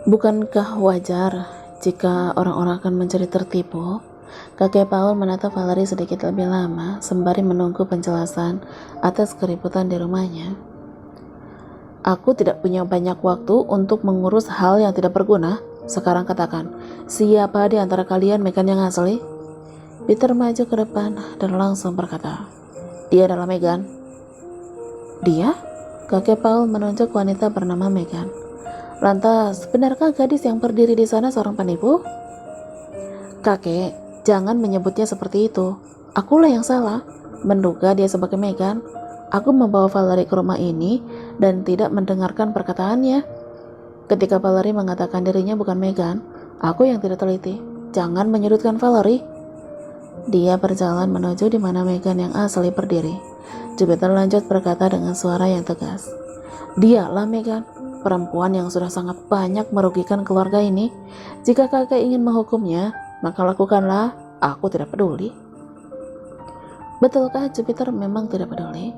Bukankah wajar jika orang-orang akan menjadi tertipu? Kakek Paul menatap Valerie sedikit lebih lama sembari menunggu penjelasan atas keributan di rumahnya. Aku tidak punya banyak waktu untuk mengurus hal yang tidak berguna. Sekarang katakan, siapa di antara kalian Megan yang asli? Peter maju ke depan dan langsung berkata, dia adalah Megan. Dia? Kakek Paul menunjuk wanita bernama Megan. Lantas, benarkah gadis yang berdiri di sana seorang penipu? Kakek, jangan menyebutnya seperti itu. Akulah yang salah, menduga dia sebagai Megan. Aku membawa Valerie ke rumah ini dan tidak mendengarkan perkataannya. Ketika Valerie mengatakan dirinya bukan Megan, aku yang tidak teliti. Jangan menyudutkan Valerie. Dia berjalan menuju di mana Megan yang asli berdiri. Jupiter lanjut berkata dengan suara yang tegas. Dialah Megan, perempuan yang sudah sangat banyak merugikan keluarga ini. Jika kakek ingin menghukumnya, maka lakukanlah, aku tidak peduli. Betulkah Jupiter memang tidak peduli?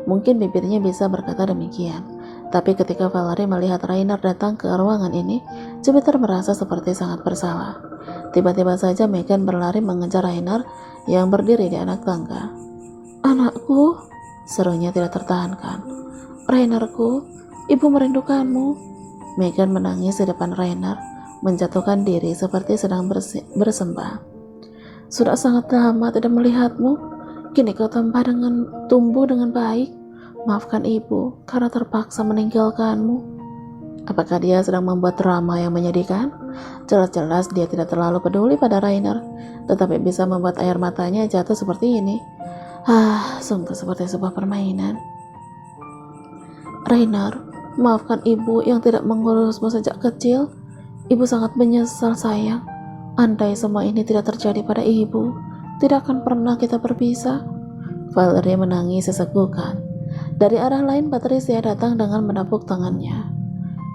Mungkin bibirnya bisa berkata demikian. Tapi ketika Valerie melihat Rainer datang ke ruangan ini, Jupiter merasa seperti sangat bersalah. Tiba-tiba saja Megan berlari mengejar Rainer yang berdiri di anak tangga. Anakku, serunya tidak tertahankan. Rainerku, ibu merindukanmu. Megan menangis di depan Rainer, menjatuhkan diri seperti sedang bersembah. Sudah sangat lama tidak melihatmu. Kini kau tumbuh dengan baik. Maafkan ibu karena terpaksa meninggalkanmu. Apakah dia sedang membuat drama yang menyedihkan? Jelas-jelas dia tidak terlalu peduli pada Rainer, tetapi bisa membuat air matanya jatuh seperti ini. Sungguh seperti sebuah permainan. Rainer, maafkan ibu yang tidak mengurusmu sejak kecil. Ibu sangat menyesal sayang. Andai semua ini tidak terjadi pada ibu, tidak akan pernah kita berpisah. Valerie menangis sesegukan. Dari arah lain Patricia datang dengan menepuk tangannya.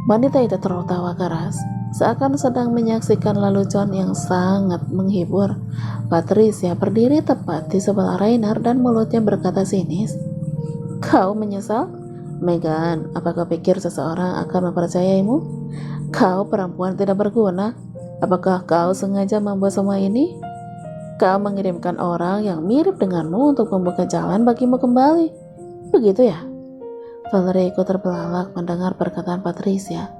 Wanita itu tertawa keras, seakan sedang menyaksikan lelucon yang sangat menghibur. Patricia berdiri tepat di sebelah Rainer dan mulutnya berkata sinis. Kau menyesal? Megan, apakah pikir seseorang akan mempercayaimu? Kau perempuan tidak berguna. Apakah kau sengaja membuat semua ini? Kau mengirimkan orang yang mirip denganmu untuk membuka jalan bagimu kembali. Begitu ya? Valerie ikut terbelalak mendengar perkataan Patricia.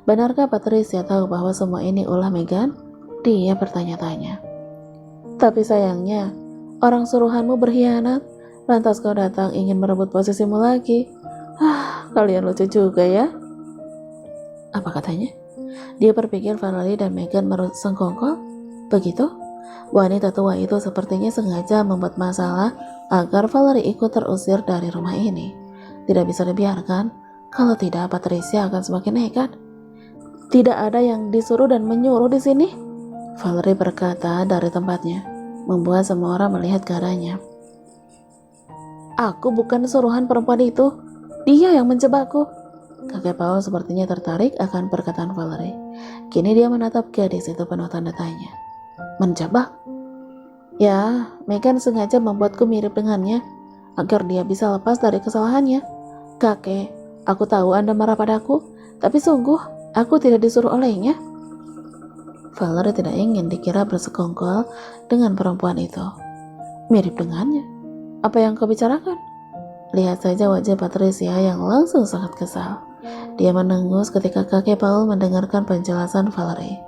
Benarkah Patricia tahu bahwa semua ini ulah Megan? Dia bertanya-tanya. Tapi sayangnya, orang suruhanmu berkhianat. Lantas kau datang ingin merebut posisimu lagi. Kalian lucu juga ya. Apa katanya? Dia berpikir Valerie dan Megan sengkongkol. Begitu? Wanita tua itu sepertinya sengaja membuat masalah agar Valerie ikut terusir dari rumah ini. Tidak bisa dibiarkan, kalau tidak Patricia akan semakin nekat. Tidak ada yang disuruh dan menyuruh di sini, Valerie berkata dari tempatnya, membuat semua orang melihat ke arahnya. Aku bukan suruhan perempuan itu, dia yang menjebakku. Kakek Paul sepertinya tertarik akan perkataan Valerie. Kini dia menatap gadis itu penuh tanda tanya. Menjebak? Ya, Megan sengaja membuatku mirip dengannya agar dia bisa lepas dari kesalahannya. Kakek, aku tahu Anda marah padaku, tapi sungguh aku tidak disuruh olehnya. Valerie tidak ingin dikira bersekongkol dengan perempuan itu. Mirip dengannya? Apa yang kau bicarakan? Lihat saja wajah Patricia yang langsung sangat kesal. Dia menengus ketika kakek Paul mendengarkan penjelasan Valerie.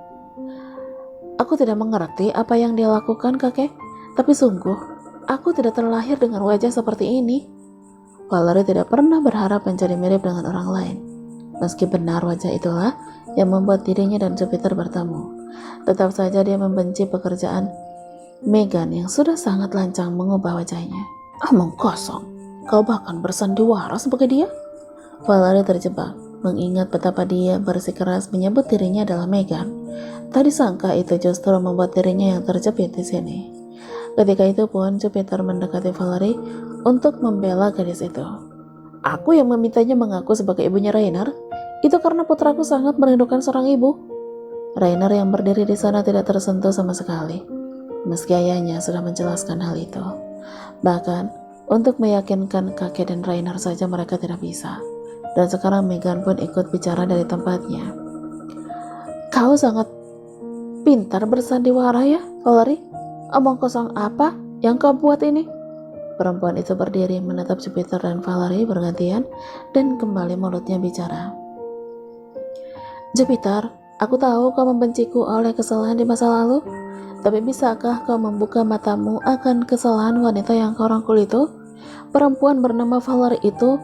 Aku tidak mengerti apa yang dia lakukan, kakek. Tapi sungguh, aku tidak terlahir dengan wajah seperti ini. Valerie tidak pernah berharap menjadi mirip dengan orang lain. Meski benar wajah itulah yang membuat dirinya dan Jupiter bertemu, tetap saja dia membenci pekerjaan Megan yang sudah sangat lancang mengubah wajahnya. Omong kosong, kau bahkan bersandiwara sebagai dia? Valerie terjebak, mengingat betapa dia bersikeras menyebut dirinya adalah Megan. Tak disangka itu justru membuat dirinya yang terjepit di sini. Ketika itu pun Jupiter mendekati Valerie untuk membela gadis itu. Aku yang memintanya mengaku sebagai ibunya Rainer. Itu karena putraku sangat merindukan seorang ibu. Rainer yang berdiri di sana tidak tersentuh sama sekali, meski ayahnya sudah menjelaskan hal itu. Bahkan untuk meyakinkan kakek dan Rainer saja mereka tidak bisa. Dan sekarang Megan pun ikut bicara dari tempatnya. Kau sangat pintar bersandiwara ya, Valerie. Omong kosong apa yang kau buat ini? Perempuan itu berdiri menatap Jupiter dan Valerie bergantian dan kembali mulutnya bicara. Jupiter, aku tahu kau membenciku oleh kesalahan di masa lalu, tapi bisakah kau membuka matamu akan kesalahan wanita yang kau rangkul itu? Perempuan bernama Valerie itu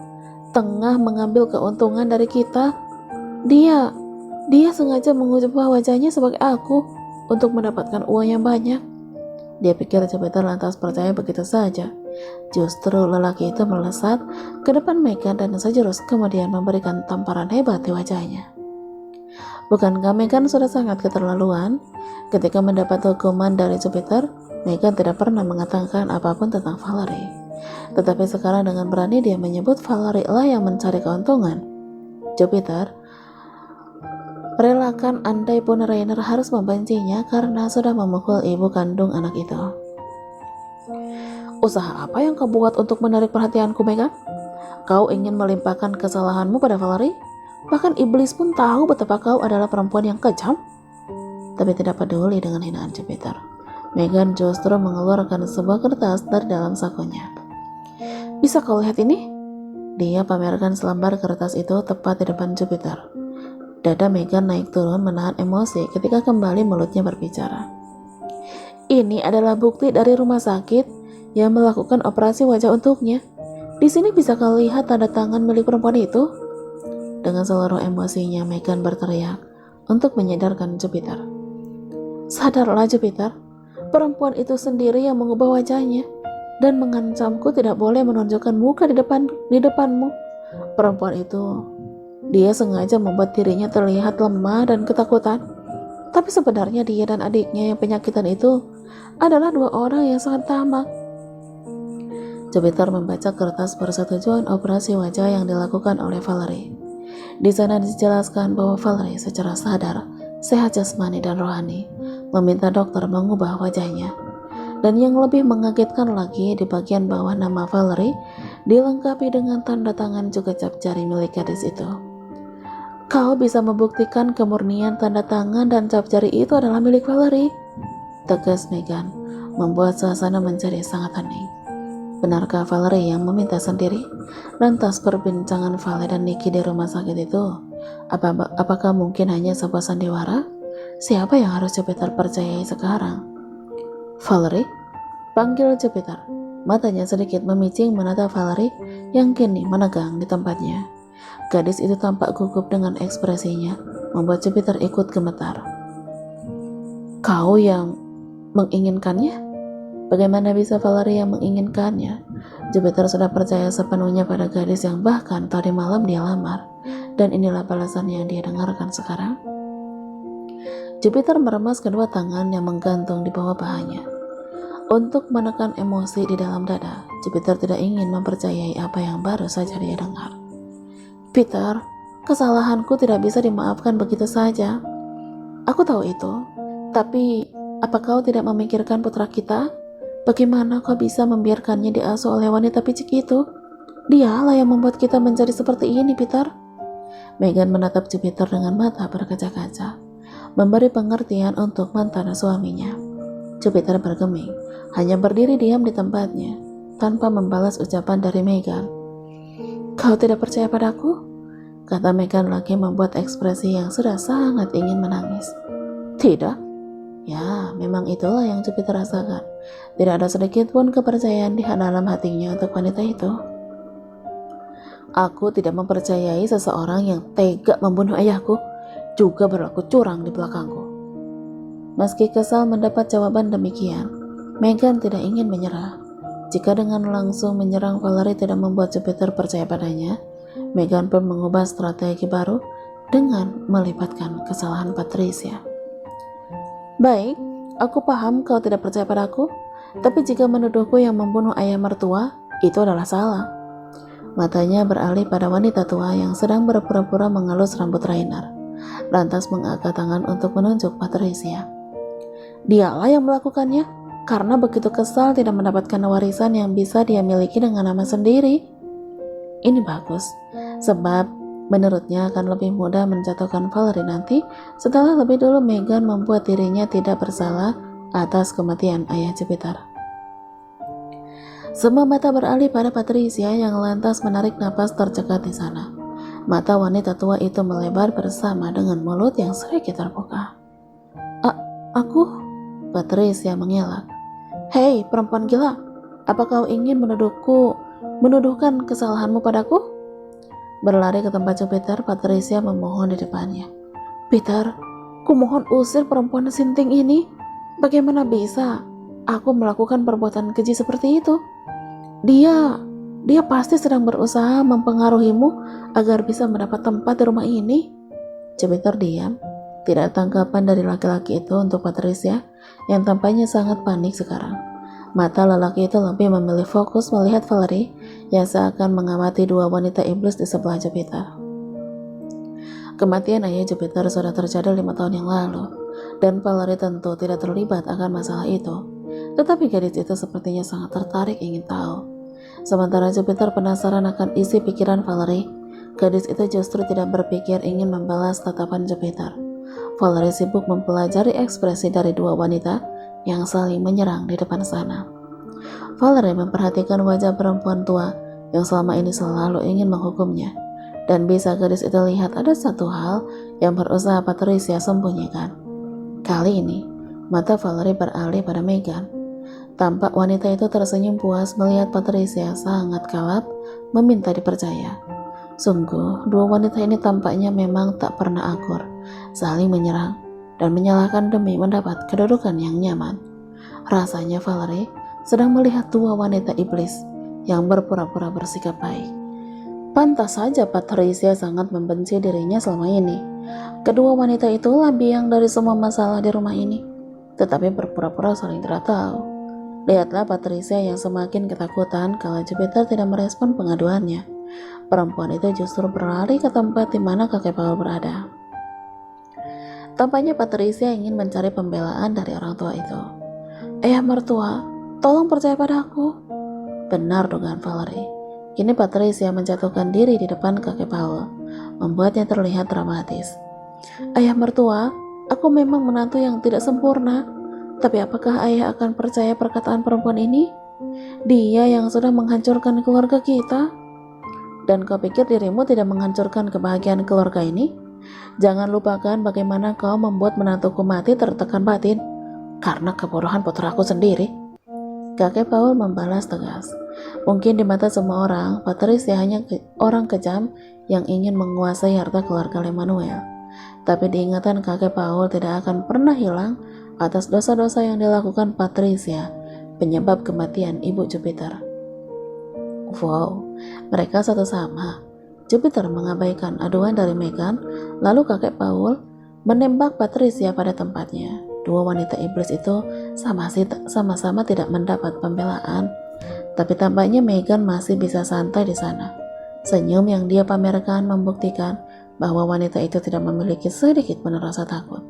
tengah mengambil keuntungan dari kita. Dia sengaja mengubah wajahnya sebagai aku untuk mendapatkan uang yang banyak. Dia pikir Jupiter lantas percaya begitu saja. Justru lelaki itu melesat ke depan Megan dan sejurus kemudian memberikan tamparan hebat di wajahnya. Bukankah Megan sudah sangat keterlaluan? Ketika mendapat hukuman dari Jupiter, Megan tidak pernah mengatakan apapun tentang Valerie. Tetapi sekarang dengan berani dia menyebut Valerie lah yang mencari keuntungan. Jupiter, relakan andai pun Rainer harus membencinya karena sudah memukul ibu kandung anak itu. Usaha apa yang kau buat untuk menarik perhatianku, Megan? Kau ingin melimpahkan kesalahanmu pada Valerie? Bahkan iblis pun tahu betapa kau adalah perempuan yang kejam. Tapi tidak peduli dengan hinaan Jupiter, Megan justru mengeluarkan sebuah kertas dari dalam sakunya. Bisa kau lihat ini? Dia pamerkan selembar kertas itu tepat di depan Jupiter. Dada Megan naik turun menahan emosi ketika kembali mulutnya berbicara. Ini adalah bukti dari rumah sakit yang melakukan operasi wajah untuknya. Di sini bisa kau lihat tanda tangan milik perempuan itu. Dengan seluruh emosinya Megan berteriak untuk menyadarkan Jupiter. Sadarlah Jupiter, perempuan itu sendiri yang mengubah wajahnya dan mengancamku tidak boleh menunjukkan muka di depanmu. Perempuan itu, dia sengaja membuat dirinya terlihat lemah dan ketakutan. Tapi sebenarnya dia dan adiknya yang penyakitan itu adalah dua orang yang sangat tamak. Jupiter membaca kertas persetujuan operasi wajah yang dilakukan oleh Valerie. Di sana dijelaskan bahwa Valerie secara sadar, sehat jasmani dan rohani, meminta dokter mengubah wajahnya. Dan yang lebih mengagetkan lagi, di bagian bawah nama Valerie dilengkapi dengan tanda tangan juga cap jari milik gadis itu. Kau bisa membuktikan kemurnian tanda tangan dan cap jari itu adalah milik Valerie, tegas Megan, membuat suasana menjadi sangat hening. Benarkah Valerie yang meminta sendiri? Lantas perbincangan Vale dan Nikki di rumah sakit itu, apakah mungkin hanya sebuah sandiwara? Siapa yang harus Jupiter percayai sekarang? Valerie? Panggil Jupiter. Matanya sedikit memicing menatap Valerie yang kini menegang di tempatnya. Gadis itu tampak gugup dengan ekspresinya, membuat Jupiter ikut gemetar. Kau yang menginginkannya? Bagaimana bisa Valerie yang menginginkannya? Jupiter sudah percaya sepenuhnya pada gadis yang bahkan tadi malam dia lamar, dan inilah balasan yang dia dengarkan sekarang. Jupiter meremas kedua tangan yang menggantung di bawah pahanya. Untuk menekan emosi di dalam dada, Jupiter tidak ingin mempercayai apa yang baru saja dia dengar. Peter, kesalahanku tidak bisa dimaafkan begitu saja. Aku tahu itu, tapi apa kau tidak memikirkan putra kita? Bagaimana kau bisa membiarkannya diasuh oleh wanita picik itu? Dialah yang membuat kita menjadi seperti ini, Peter. Megan menatap Jupiter dengan mata berkaca-kaca, memberi pengertian untuk mantan suaminya. Jupiter bergeming, hanya berdiri diam di tempatnya, tanpa membalas ucapan dari Megan. Kau tidak percaya padaku? Kata Megan lagi membuat ekspresi yang sudah sangat ingin menangis. Tidak. Ya, memang itulah yang Jupiter rasakan. Tidak ada sedikit pun kepercayaan di dalam hatinya untuk wanita itu. Aku tidak mempercayai seseorang yang tega membunuh ayahku, juga berlaku curang di belakangku. Meski kesal mendapat jawaban demikian, Megan tidak ingin menyerah. Jika dengan langsung menyerang Valerie tidak membuat Jupiter percaya padanya, Megan pun mengubah strategi baru dengan melibatkan kesalahan Patricia. Baik, aku paham kau tidak percaya padaku, tapi jika menuduhku yang membunuh ayah mertua, itu adalah salah. Matanya beralih pada wanita tua yang sedang berpura-pura mengelus rambut Rainer, lantas mengangkat tangan untuk menunjuk Patricia. Dialah yang melakukannya, karena begitu kesal tidak mendapatkan warisan yang bisa dia miliki dengan nama sendiri. Ini bagus, sebab Menurutnya akan lebih mudah menjatuhkan Valerie nanti setelah lebih dulu Megan membuat dirinya tidak bersalah atas kematian ayah Jupiter. Semua mata beralih pada Patricia yang lantas menarik napas tercekat di sana. Mata wanita tua itu melebar bersama dengan mulut yang sedikit terbuka. Aku? Patricia mengelak. Hei, perempuan gila, apa kau ingin menuduhkan kesalahanmu padaku? Berlari ke tempat Jupiter, Patricia memohon di depannya. Peter, kumohon usir perempuan sinting ini. Bagaimana bisa aku melakukan perbuatan keji seperti itu? Dia pasti sedang berusaha mempengaruhimu agar bisa mendapat tempat di rumah ini. Jupiter diam. Tidak ada tanggapan dari laki-laki itu untuk Patricia yang tampaknya sangat panik sekarang. Mata lelaki itu lebih memilih fokus melihat Valerie yang seakan mengamati dua wanita iblis di sebelah Jupiter. Kematian ayah Jupiter sudah terjadi 5 tahun yang lalu, dan Valerie tentu tidak terlibat akan masalah itu. Tetapi gadis itu sepertinya sangat tertarik ingin tahu. Sementara Jupiter penasaran akan isi pikiran Valerie, gadis itu justru tidak berpikir ingin membalas tatapan Jupiter. Valerie sibuk mempelajari ekspresi dari dua wanita yang saling menyerang di depan sana. Valerie memperhatikan wajah perempuan tua yang selama ini selalu ingin menghukumnya, dan bisa gadis itu lihat ada satu hal yang berusaha Patricia sembunyikan. Kali ini, mata Valerie beralih pada Megan. Tampak wanita itu tersenyum puas melihat Patricia sangat kalap meminta dipercaya. Sungguh, dua wanita ini tampaknya memang tak pernah akur, saling menyerang dan menyalahkan demi mendapat kedudukan yang nyaman. Rasanya Valerie sedang melihat dua wanita iblis yang berpura-pura bersikap baik. Pantas saja Patricia sangat membenci dirinya selama ini. Kedua wanita itulah biang dari semua masalah di rumah ini, tetapi berpura-pura saling tidak tahu. Lihatlah Patricia yang semakin ketakutan kalau Jupiter tidak merespon pengaduannya. Perempuan itu justru berlari ke tempat di mana kakek Paul berada. Tampaknya Patricia ingin mencari pembelaan dari orang tua itu. Ayah mertua, tolong percaya padaku. Benar dugaan Valerie. Kini Patricia menjatuhkan diri di depan kakek Paul, membuatnya terlihat dramatis. Ayah mertua, aku memang menantu yang tidak sempurna, tapi apakah ayah akan percaya perkataan perempuan ini? Dia yang sudah menghancurkan keluarga kita. Dan kau pikir dirimu tidak menghancurkan kebahagiaan keluarga ini? Jangan lupakan bagaimana kau membuat menantuku mati tertekan batin karena kebodohan putraku sendiri. Kakek Paul membalas tegas. Mungkin di mata semua orang, Patricia hanya orang kejam yang ingin menguasai harta keluarga Lemanuel. Tapi diingatan kakek Paul tidak akan pernah hilang atas dosa-dosa yang dilakukan Patricia, penyebab kematian ibu Jupiter. Wow, mereka satu sama. Jupiter mengabaikan aduan dari Megan, lalu kakek Paul menembak Patricia pada tempatnya. Dua wanita iblis itu sama-sama tidak mendapat pembelaan, tapi tampaknya Megan masih bisa santai di sana. Senyum yang dia pamerkan membuktikan bahwa wanita itu tidak memiliki sedikit pun rasa takut.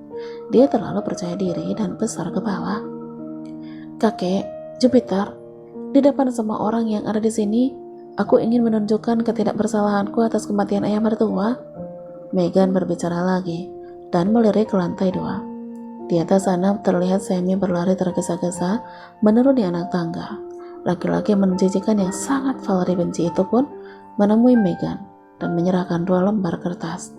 Dia terlalu percaya diri dan besar kepala. Kakek, Jupiter, di depan semua orang yang ada di sini, aku ingin menunjukkan ketidakbersalahanku atas kematian ayah mertua. Megan berbicara lagi dan melirik ke lantai 2. Di atas sana terlihat Sammy berlari tergesa-gesa menuruni anak tangga. Laki-laki menjijikan yang sangat Valerie benci itu pun menemui Megan dan menyerahkan 2 lembar kertas.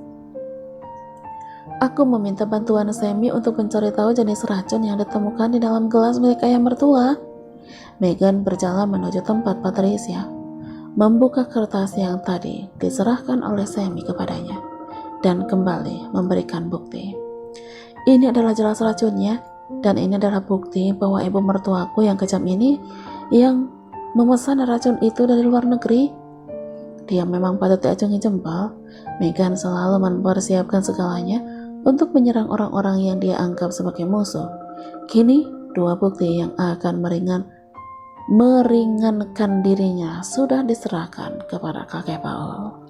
Aku meminta bantuan Sammy untuk mencari tahu jenis racun yang ditemukan di dalam gelas milik ayah mertua. Megan berjalan menuju tempat Patricia, membuka kertas yang tadi diserahkan oleh Sammy kepadanya, dan kembali memberikan bukti. Ini adalah jelas racunnya, dan ini adalah bukti bahwa ibu mertuaku yang kejam ini yang memesan racun itu dari luar negeri. Dia memang patut diacungi jempol. Megan selalu mempersiapkan segalanya untuk menyerang orang-orang yang dia anggap sebagai musuh. Kini 2 bukti yang akan meringankan dirinya sudah diserahkan kepada kakek Paul.